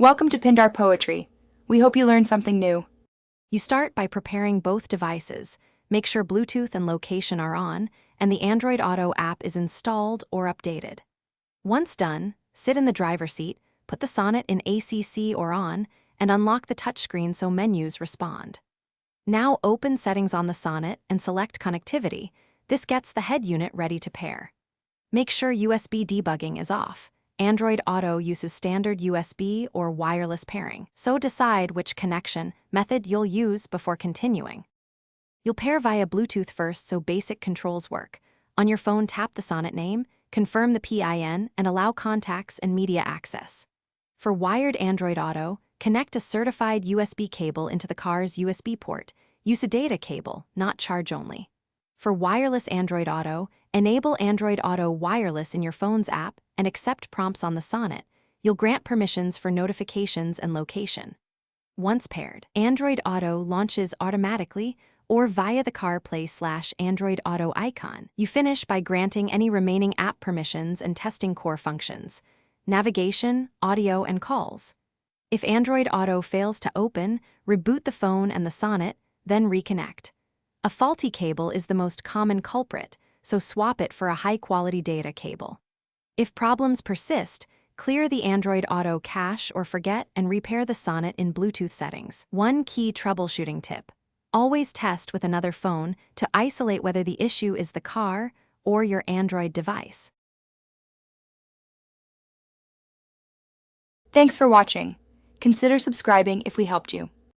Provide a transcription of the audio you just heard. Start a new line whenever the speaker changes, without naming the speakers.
Welcome to Pindar Poetry. We hope you learned something new.
You start by preparing both devices. Make sure Bluetooth and location are on, and the Android Auto app is installed or updated. Once done, sit in the driver's seat, put the Sonnet in ACC or on, and unlock the touchscreen so menus respond. Now open Settings on the Sonnet and select Connectivity. This gets the head unit ready to pair. Make sure USB debugging is off. Android Auto uses standard USB or wireless pairing, so decide which connection method you'll use before continuing. You'll pair via Bluetooth first so basic controls work. On your phone, tap the Sonnet name, confirm the PIN, and allow contacts and media access. For wired Android Auto, connect a certified USB cable into the car's USB port. Use a data cable, not charge only. For wireless Android Auto, enable Android Auto Wireless in your phone's app and accept prompts on the Sonnet. You'll grant permissions for notifications and location. Once paired, Android Auto launches automatically or via the CarPlay/Android Auto icon. You finish by granting any remaining app permissions and testing core functions, navigation, audio, and calls. If Android Auto fails to open, reboot the phone and the Sonnet, then reconnect. A faulty cable is the most common culprit, so swap it for a high-quality data cable. If problems persist, clear the Android Auto cache or forget and repair the Sonnet in Bluetooth settings. One key troubleshooting tip: always test with another phone to isolate whether the issue is the car or your Android device.
Thanks for watching. Consider subscribing if we helped you.